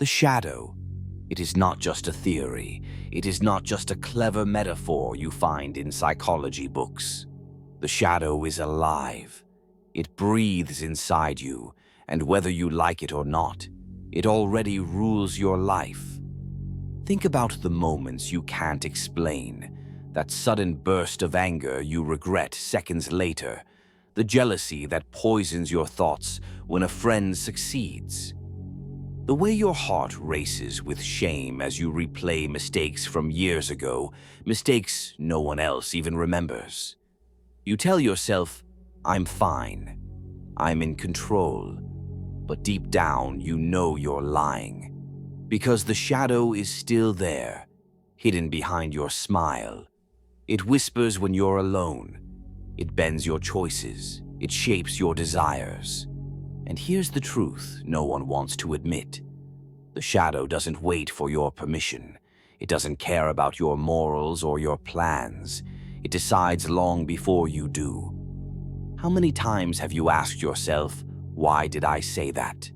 The shadow. It is not just a theory. It is not just a clever metaphor you find in psychology books. The shadow is alive. It breathes inside you, and whether you like it or not, it already rules your life. Think about the moments you can't explain, that sudden burst of anger you regret seconds later, the jealousy that poisons your thoughts when a friend succeeds. The way your heart races with shame as you replay mistakes from years ago, mistakes no one else even remembers. You tell yourself, "I'm fine. I'm in control." But deep down, you know you're lying. Because the shadow is still there, hidden behind your smile. It whispers when you're alone. It bends your choices. It shapes your desires. And here's the truth no one wants to admit. The shadow doesn't wait for your permission. It doesn't care about your morals or your plans. It decides long before you do. How many times have you asked yourself, why did I say that?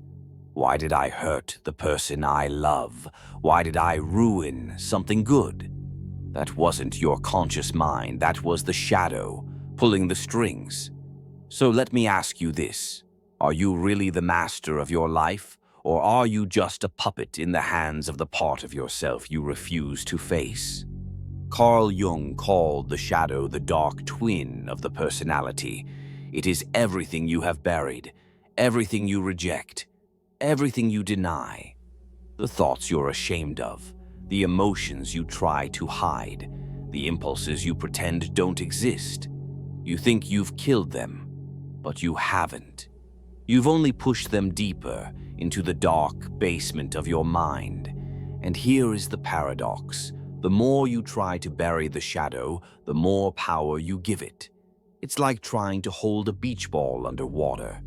Why did I hurt the person I love? Why did I ruin something good? That wasn't your conscious mind. That was the shadow pulling the strings. So let me ask you this. Are you really the master of your life, or are you just a puppet in the hands of the part of yourself you refuse to face? Carl Jung called the shadow the dark twin of the personality. It is everything you have buried, everything you reject, everything you deny, the thoughts you're ashamed of, the emotions you try to hide, the impulses you pretend don't exist. You think you've killed them, but you haven't. You've only pushed them deeper into the dark basement of your mind. And here is the paradox. The more you try to bury the shadow, the more power you give it. It's like trying to hold a beach ball underwater.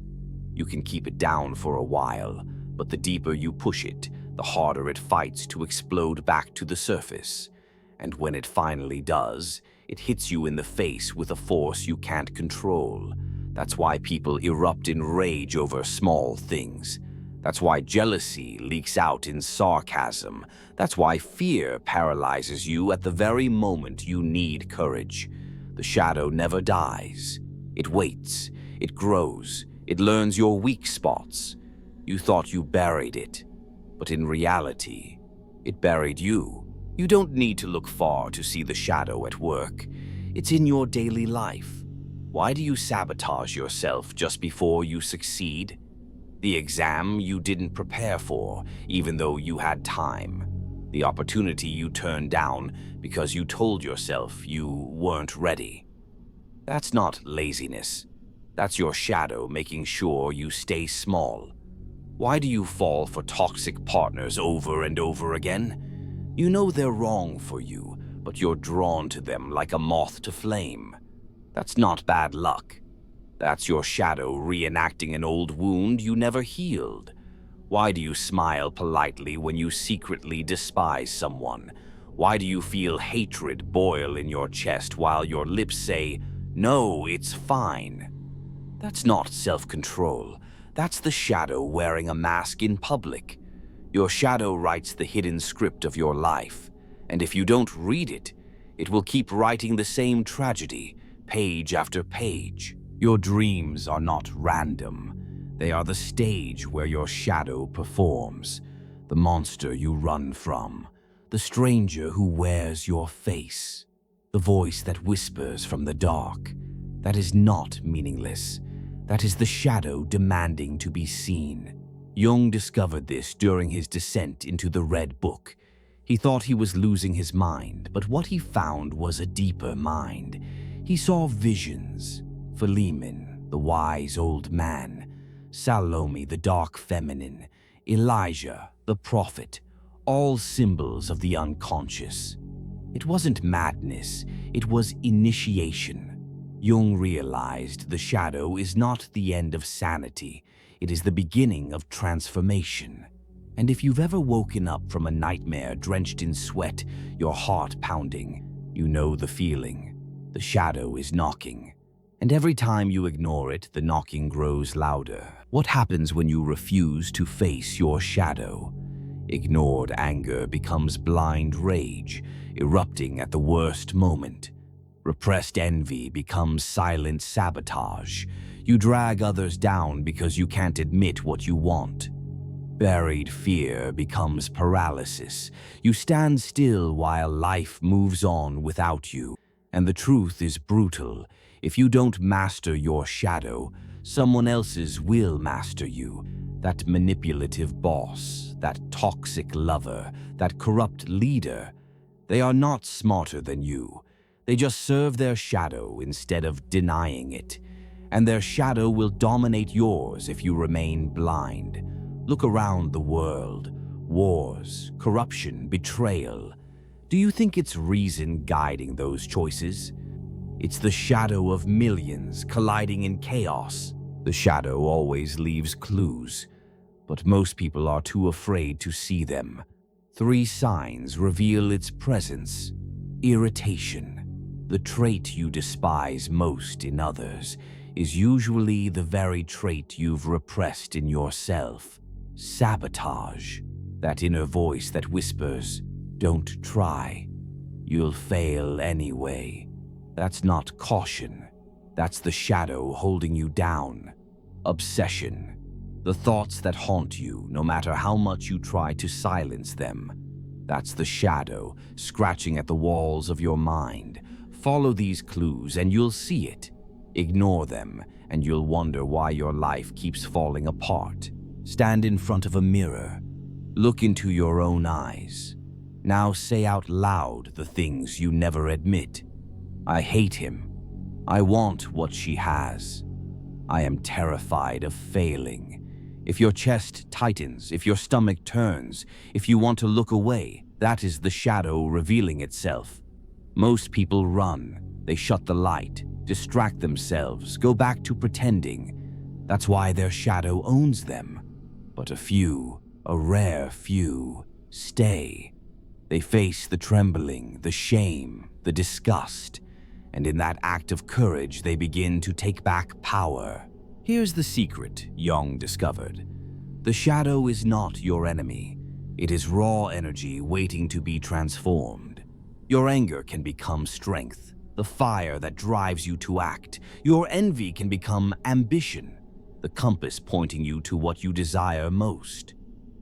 You can keep it down for a while, but the deeper you push it, the harder it fights to explode back to the surface. And when it finally does, it hits you in the face with a force you can't control. That's why people erupt in rage over small things. That's why jealousy leaks out in sarcasm. That's why fear paralyzes you at the very moment you need courage. The shadow never dies. It waits. It grows. It learns your weak spots. You thought you buried it, but in reality, it buried you. You don't need to look far to see the shadow at work. It's in your daily life. Why do you sabotage yourself just before you succeed? The exam you didn't prepare for, even though you had time. The opportunity you turned down because you told yourself you weren't ready. That's not laziness. That's your shadow making sure you stay small. Why do you fall for toxic partners over and over again? You know they're wrong for you, but you're drawn to them like a moth to flame. That's not bad luck. That's your shadow reenacting an old wound you never healed. Why do you smile politely when you secretly despise someone? Why do you feel hatred boil in your chest while your lips say, "No, it's fine"? That's not self-control. That's the shadow wearing a mask in public. Your shadow writes the hidden script of your life, and if you don't read it, it will keep writing the same tragedy, page after page. Your dreams are not random. They are the stage where your shadow performs, the monster you run from, the stranger who wears your face, the voice that whispers from the dark. That is not meaningless. That is the shadow demanding to be seen. Jung discovered this during his descent into the Red Book. He thought he was losing his mind, but what he found was a deeper mind. He saw visions. Philemon, the wise old man, Salome, the dark feminine, Elijah, the prophet, all symbols of the unconscious. It wasn't madness, it was initiation. Jung realized the shadow is not the end of sanity, it is the beginning of transformation. And if you've ever woken up from a nightmare drenched in sweat, your heart pounding, you know the feeling. The shadow is knocking. And every time you ignore it, the knocking grows louder. What happens when you refuse to face your shadow? Ignored anger becomes blind rage, erupting at the worst moment. Repressed envy becomes silent sabotage. You drag others down because you can't admit what you want. Buried fear becomes paralysis. You stand still while life moves on without you. And the truth is brutal. If you don't master your shadow, someone else's will master you. That manipulative boss, that toxic lover, that corrupt leader, they are not smarter than you. They just serve their shadow instead of denying it. And their shadow will dominate yours if you remain blind. Look around the world. Wars, corruption, betrayal. Do you think it's reason guiding those choices? It's the shadow of millions colliding in chaos. The shadow always leaves clues, but most people are too afraid to see them. 3 signs reveal its presence. Irritation. The trait you despise most in others is usually the very trait you've repressed in yourself. Sabotage. That inner voice that whispers, "Don't try. You'll fail anyway." That's not caution. That's the shadow holding you down. Obsession. The thoughts that haunt you, no matter how much you try to silence them. That's the shadow scratching at the walls of your mind. Follow these clues and you'll see it. Ignore them and you'll wonder why your life keeps falling apart. Stand in front of a mirror. Look into your own eyes. Now say out loud the things you never admit. I hate him. I want what she has. I am terrified of failing. If your chest tightens, if your stomach turns, if you want to look away, that is the shadow revealing itself. Most people run. They shut the light, distract themselves, go back to pretending. That's why their shadow owns them. But a few, a rare few, stay. They face the trembling, the shame, the disgust, and in that act of courage they begin to take back power. Here's the secret Jung discovered. The shadow is not your enemy. It is raw energy waiting to be transformed. Your anger can become strength, the fire that drives you to act. Your envy can become ambition, the compass pointing you to what you desire most.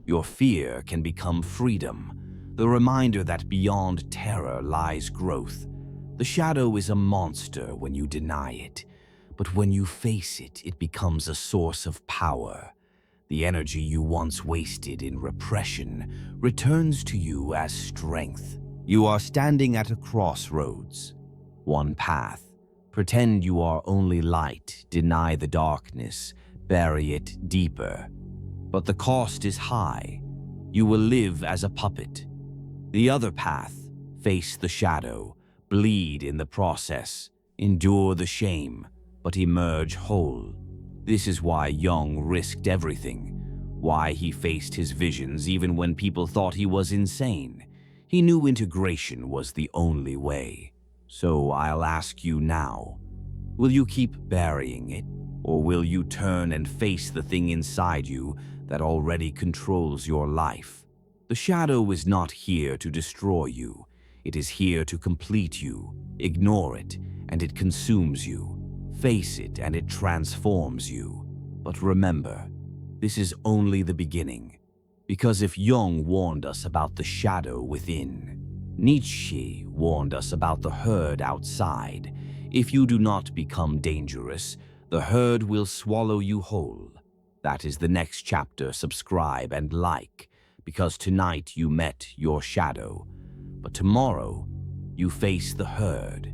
Your fear can become freedom, the reminder that beyond terror lies growth. The shadow is a monster when you deny it, but when you face it, it becomes a source of power. The energy you once wasted in repression returns to you as strength. You are standing at a crossroads. One path. Pretend you are only light, deny the darkness, bury it deeper. But the cost is high. You will live as a puppet. The other path. Face the shadow, bleed in the process, endure the shame, but emerge whole. This is why Jung risked everything, why he faced his visions even when people thought he was insane. He knew integration was the only way. So I'll ask you now, will you keep burying it, or will you turn and face the thing inside you that already controls your life? The shadow is not here to destroy you. It is here to complete you. Ignore it, and it consumes you. Face it, and it transforms you. But remember, this is only the beginning. Because if Jung warned us about the shadow within, Nietzsche warned us about the herd outside. If you do not become dangerous, the herd will swallow you whole. That is the next chapter. Subscribe and like, because tonight you met your shadow, but tomorrow you face the herd.